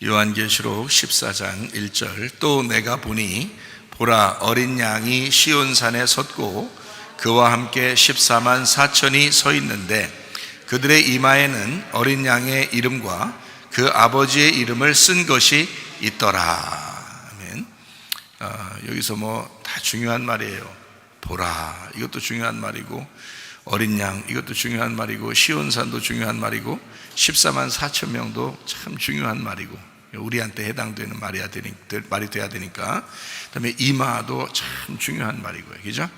요한계시록 14장 1절 또 내가 보니 보라 어린 양이 시온산에 섰고 그와 함께 14만 4천이 서 있는데 그들의 이마에는 어린 양의 이름과 그 아버지의 이름을 쓴 것이 있더라. 아멘. 여기서 다 중요한 말이에요. 보라 이것도 중요한 말이고 어린 양 이것도 중요한 말이고 시온산도 중요한 말이고 14만 4천 명도 참 중요한 말이고 우리한테 해당되는 말이 돼야 되니까 그다음에 이마도 참 중요한 말이고요. 그죠?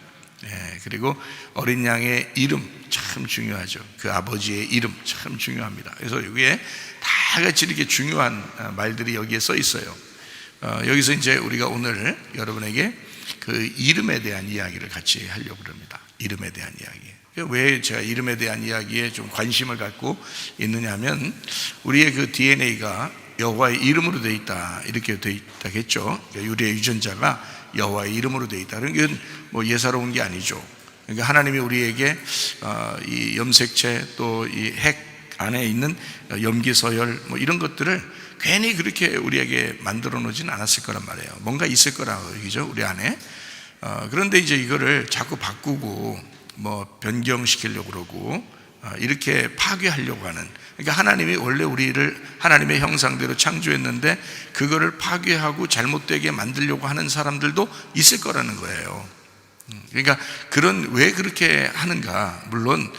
그리고 어린 양의 이름 참 중요하죠. 그 아버지의 이름 참 중요합니다. 그래서 여기에 다 같이 이렇게 중요한 말들이 여기에 써 있어요. 여기서 이제 우리가 오늘 여러분에게 그 이름에 대한 이야기를 같이 하려고 합니다. 이름에 대한 이야기. 왜 제가 이름에 대한 이야기에 좀 관심을 갖고 있느냐 하면 우리의 그 DNA가 여호와의 이름으로 되어 있다 이렇게 되어 있다겠죠. 우리의 유전자가 여호와의 이름으로 되어 있다. 그런 게 예사로운 게 아니죠. 그러니까 하나님이 우리에게 이 염색체 또 이 핵 안에 있는 염기서열 이런 것들을 괜히 그렇게 우리에게 만들어 놓진 않았을 거란 말이에요. 뭔가 있을 거라고 얘기죠, 우리 안에. 그런데 이제 이거를 자꾸 바꾸고 변경시키려고 그러고 이렇게 파괴하려고 하는, 그러니까 하나님이 원래 우리를 하나님의 형상대로 창조했는데 그거를 파괴하고 잘못되게 만들려고 하는 사람들도 있을 거라는 거예요. 그러니까 왜 그렇게 하는가? 물론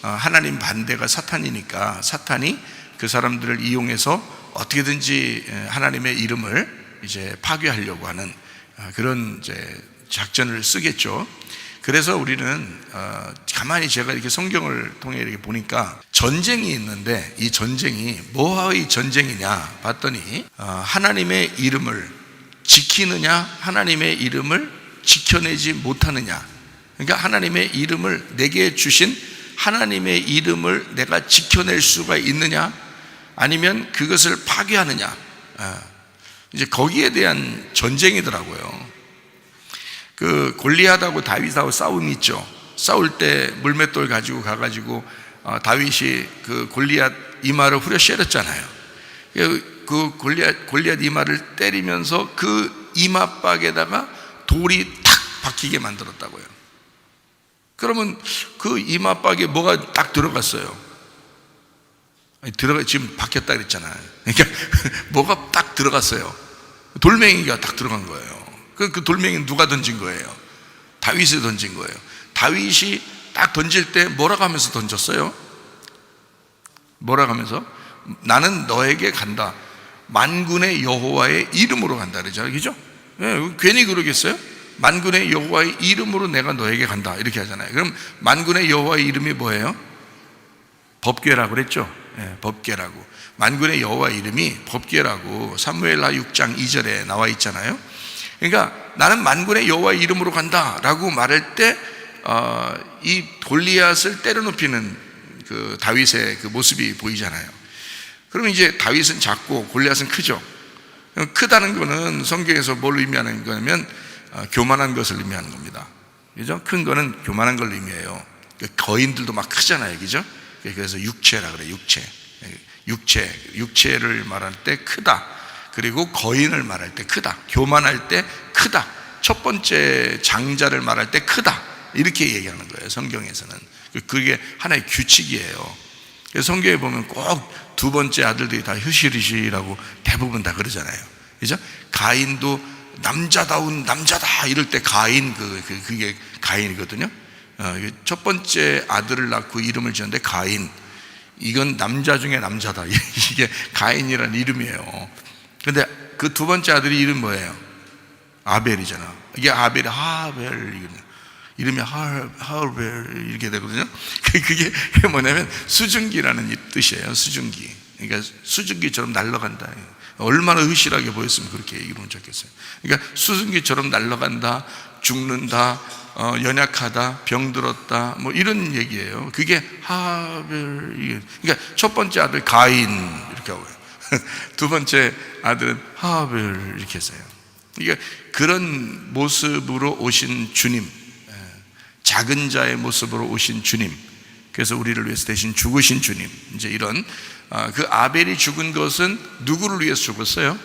하나님 반대가 사탄이니까 사탄이 그 사람들을 이용해서 어떻게든지 하나님의 이름을 이제 파괴하려고 하는 그런 이제 작전을 쓰겠죠. 그래서 우리는 가만히 제가 이렇게 성경을 통해 이렇게 보니까 전쟁이 있는데 이 전쟁이 뭐의 전쟁이냐 봤더니 하나님의 이름을 지키느냐 하나님의 이름을 지켜내지 못하느냐. 그러니까 하나님의 이름을 내게 주신 하나님의 이름을 내가 지켜낼 수가 있느냐 아니면 그것을 파괴하느냐. 이제 거기에 대한 전쟁이더라고요. 그 골리앗하고 다윗하고 싸움이 있죠. 싸울 때 물맷돌 가지고 가가지고 다윗이 그 골리앗 이마를 후려 때렸잖아요. 그 골리앗 이마를 때리면서 그 이마박에다가 돌이 탁 박히게 만들었다고요. 그러면 그 이마박에 뭐가 딱 들어갔어요. 지금 박혔다 그랬잖아요. 그러니까 뭐가 딱 들어갔어요. 돌멩이가 딱 들어간 거예요. 그 돌멩이는 누가 던진 거예요? 다윗이 던진 거예요. 다윗이 딱 던질 때 뭐라고 하면서 던졌어요? 뭐라고 하면서? 나는 너에게 간다. 만군의 여호와의 이름으로 간다 그러잖아요. 그죠? 괜히 그러겠어요? 만군의 여호와의 이름으로 내가 너에게 간다 이렇게 하잖아요. 그럼 만군의 여호와의 이름이 뭐예요? 법궤라고 그랬죠? 법궤라고. 만군의 여호와의 이름이 법궤라고 사무엘하 6장 2절에 나와 있잖아요. 그러니까 나는 만군의 여호와의 이름으로 간다라고 말할 때 이 골리앗을 때려눕히는 그 다윗의 그 모습이 보이잖아요. 그러면 이제 다윗은 작고 골리앗은 크죠. 크다는 거는 성경에서 뭘 의미하는 거냐면 교만한 것을 의미하는 겁니다. 그죠? 큰 거는 교만한 걸 의미해요. 거인들도 막 크잖아요. 그죠? 그래서 육체라 그래요. 육체를 말할 때 크다. 그리고 거인을 말할 때 크다. 교만할 때 크다. 첫 번째 장자를 말할 때 크다. 이렇게 얘기하는 거예요. 성경에서는. 그게 하나의 규칙이에요. 그래서 성경에 보면 꼭 두 번째 아들들이 다 흐실흐실하고 대부분 다 그러잖아요. 그죠? 가인도 남자다운 남자다 이럴 때 가인 그게 가인이거든요. 첫 번째 아들을 낳고 이름을 지었는데 가인. 이건 남자 중에 남자다. 이게 가인이라는 이름이에요. 근데 그 두 번째 아들이 이름 뭐예요? 아벨이잖아. 이게 아벨이 하벨 이름이 하벨 이렇게 되거든요. 그게 뭐냐면 수증기라는 뜻이에요. 수증기. 그러니까 수증기처럼 날아간다. 얼마나 의실하게 보였으면 그렇게 이름을 적겠어요. 그러니까 수증기처럼 날아간다, 죽는다, 연약하다, 병들었다, 이런 얘기예요. 그게 하벨. 그러니까 첫 번째 아들 가인 이렇게 하고요. 두 번째 아들은 하벨 이렇게 했어요. 그러니까 그런 모습으로 오신 주님, 작은 자의 모습으로 오신 주님, 그래서 우리를 위해서 대신 죽으신 주님, 이제 이런 그 아벨이 죽은 것은 누구를 위해서 죽었어요?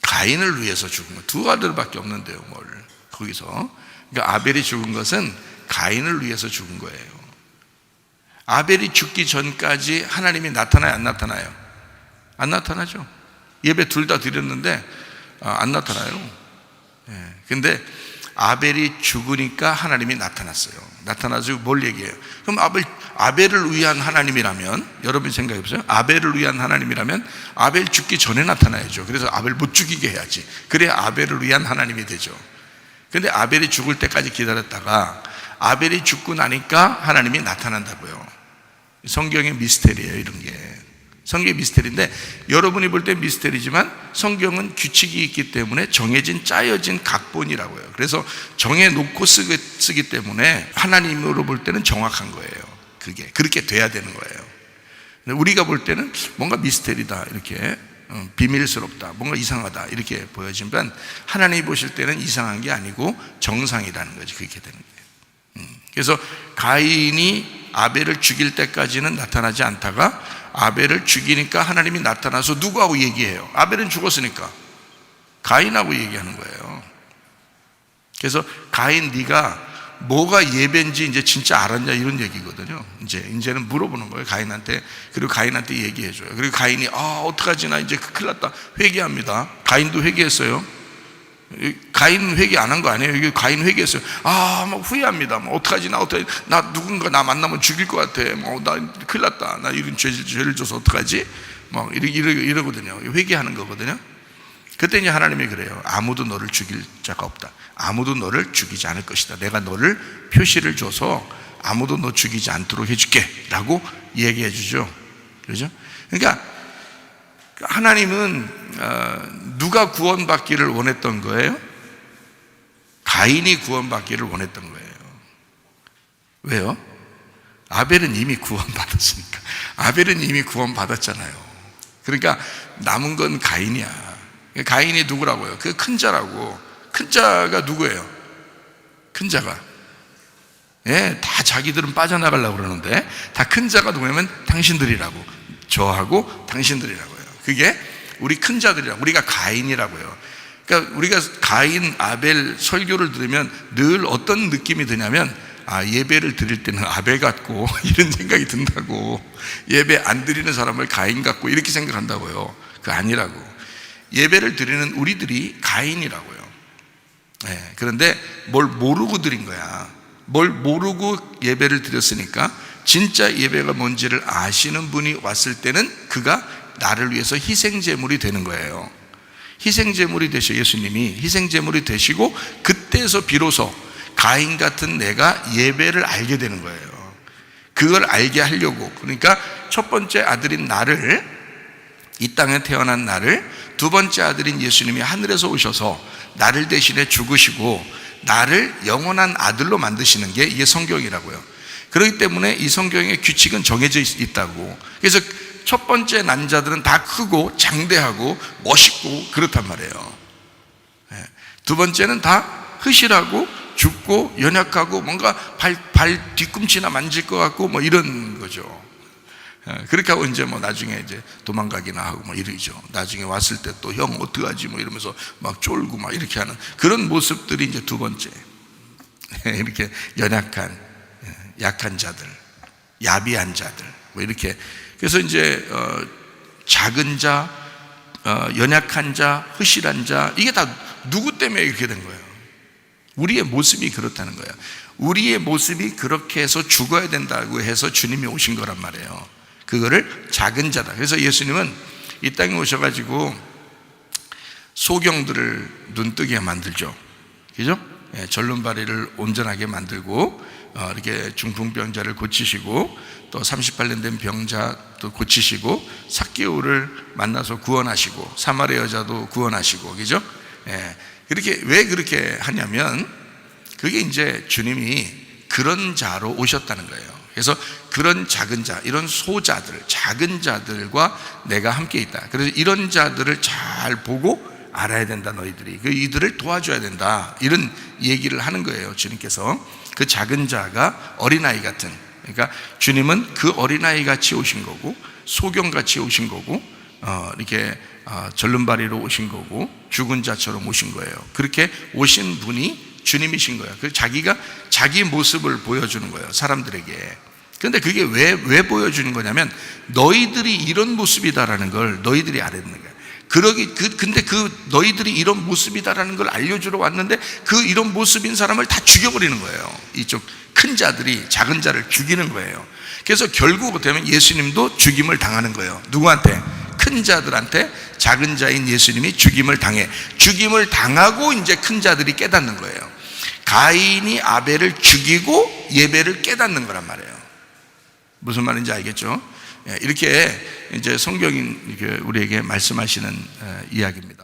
가인을 위해서 죽은 거예요. 두 아들밖에 없는데요, 뭘 거기서. 그러니까 아벨이 죽은 것은 가인을 위해서 죽은 거예요. 아벨이 죽기 전까지 하나님이 나타나요, 안 나타나요? 안 나타나죠. 예배 둘 다 드렸는데 안 나타나요. 근데 아벨이 죽으니까 하나님이 나타났어요. 나타나서 뭘 얘기해요? 그럼 아벨을 위한 하나님이라면, 여러분 생각해 보세요. 아벨을 위한 하나님이라면 아벨 죽기 전에 나타나야죠. 그래서 아벨 못 죽이게 해야지. 그래야 아벨을 위한 하나님이 되죠. 근데 아벨이 죽을 때까지 기다렸다가 아벨이 죽고 나니까 하나님이 나타난다고요. 성경의 미스테리예요, 이런 게. 성경의 미스테리인데, 여러분이 볼 때 미스테리지만 성경은 규칙이 있기 때문에 정해진 짜여진 각본이라고요. 그래서 정해놓고 쓰기 때문에 하나님으로 볼 때는 정확한 거예요. 그게 그렇게 돼야 되는 거예요. 근데 우리가 볼 때는 뭔가 미스테리다, 이렇게 비밀스럽다, 뭔가 이상하다 이렇게 보여지면, 하나님이 보실 때는 이상한 게 아니고 정상이라는 거지. 그렇게 되는 거예요. 그래서 가인이 아벨을 죽일 때까지는 나타나지 않다가 아벨을 죽이니까 하나님이 나타나서 누구하고 얘기해요? 아벨은 죽었으니까 가인하고 얘기하는 거예요. 그래서 가인, 네가 뭐가 예배인지 이제 진짜 알았냐, 이런 얘기거든요. 이제는 물어보는 거예요, 가인한테. 그리고 가인한테 얘기해줘요. 그리고 가인이 어떡하지, 나 이제 큰일 났다, 회개합니다. 가인도 회개했어요. 가인 회개 안 한 거 아니에요? 이게 가인 회개했어요. 막 후회합니다. 어떡하지, 나 누군가 나 만나면 죽일 것 같아. 나 큰일 났다, 나 이런 죄를 줘서 어떡하지? 이러거든요. 회개하는 거거든요. 그때 이제 하나님이 그래요. 아무도 너를 죽일 자가 없다. 아무도 너를 죽이지 않을 것이다. 내가 너를 표시를 줘서 아무도 너 죽이지 않도록 해줄게 라고 얘기해 주죠. 그렇죠? 그러니까 하나님은 누가 구원받기를 원했던 거예요? 가인이 구원받기를 원했던 거예요. 왜요? 아벨은 이미 구원받았으니까. 아벨은 이미 구원받았잖아요. 그러니까 남은 건 가인이야. 가인이 누구라고요? 그 큰 자라고. 큰 자가 누구예요? 큰 자가, 다 자기들은 빠져나가려고 그러는데 다 큰 자가 누구냐면 당신들이라고. 저하고 당신들이라고요. 그게 우리 큰 자들이라고. 우리가 가인이라고요. 그러니까 우리가 가인, 아벨 설교를 들으면 늘 어떤 느낌이 드냐면, 예배를 드릴 때는 아벨 같고 이런 생각이 든다고. 예배 안 드리는 사람을 가인 같고 이렇게 생각한다고요. 그거 아니라고. 예배를 드리는 우리들이 가인이라고요. 그런데 뭘 모르고 드린 거야. 뭘 모르고 예배를 드렸으니까 진짜 예배가 뭔지를 아시는 분이 왔을 때는 그가 나를 위해서 희생제물이 되는 거예요. 희생제물이 되셔. 예수님이 희생제물이 되시고, 그때서 비로소 가인 같은 내가 예배를 알게 되는 거예요. 그걸 알게 하려고. 그러니까 첫 번째 아들인 나를, 이 땅에 태어난 나를, 두 번째 아들인 예수님이 하늘에서 오셔서 나를 대신해 죽으시고 나를 영원한 아들로 만드시는 게 이게 성경이라고요. 그렇기 때문에 이 성경의 규칙은 정해져 있다고. 그래서 첫 번째 난 자들은 다 크고 장대하고 멋있고 그렇단 말이에요. 두 번째는 다 흐실하고 죽고 연약하고 뭔가 발 뒤꿈치나 만질 것 같고 이런 거죠. 그렇게 하고 이제 나중에 이제 도망가기나 하고 이러죠. 나중에 왔을 때 또 형 어떡하지 이러면서 막 쫄고 이렇게 하는 그런 모습들이 이제 두 번째. 이렇게 연약한, 약한 자들, 야비한 자들 이렇게. 그래서 이제 작은 자, 연약한 자, 흐실한 자, 이게 다 누구 때문에 이렇게 된 거예요? 우리의 모습이 그렇다는 거예요. 우리의 모습이 그렇게 해서 죽어야 된다고 해서 주님이 오신 거란 말이에요. 그거를 작은 자다. 그래서 예수님은 이 땅에 오셔가지고 소경들을 눈뜨게 만들죠. 그죠? 절름발이를 온전하게 만들고, 이렇게 중풍병자를 고치시고, 또 38년 된 병자 또 고치시고, 삭개오를 만나서 구원하시고, 사마리아 여자도 구원하시고, 그죠? 그렇게, 왜 그렇게 하냐면, 그게 이제 주님이 그런 자로 오셨다는 거예요. 그래서 그런 작은 자, 이런 소자들, 작은 자들과 내가 함께 있다. 그래서 이런 자들을 잘 보고 알아야 된다, 너희들이. 이들을 도와줘야 된다. 이런 얘기를 하는 거예요, 주님께서. 그 작은 자가 어린아이 같은, 그러니까 주님은 그 어린아이 같이 오신 거고, 소경 같이 오신 거고, 이렇게 절름발이로 오신 거고, 죽은 자처럼 오신 거예요. 그렇게 오신 분이 주님이신 거예요. 그 자기가 자기 모습을 보여주는 거예요, 사람들에게. 근데 그게 왜 보여주는 거냐면, 너희들이 이런 모습이다라는 걸 너희들이 알아야 되는 거예요. 근데 너희들이 이런 모습이다라는 걸 알려주러 왔는데, 이런 모습인 사람을 다 죽여버리는 거예요. 이쪽 큰 자들이 작은 자를 죽이는 거예요. 그래서 결국 어떻게 하면 예수님도 죽임을 당하는 거예요. 누구한테? 큰 자들한테 작은 자인 예수님이 죽임을 당하고 이제 큰 자들이 깨닫는 거예요. 가인이 아벨을 죽이고 예배를 깨닫는 거란 말이에요. 무슨 말인지 알겠죠? 이렇게 이제 성경이 우리에게 말씀하시는 이야기입니다.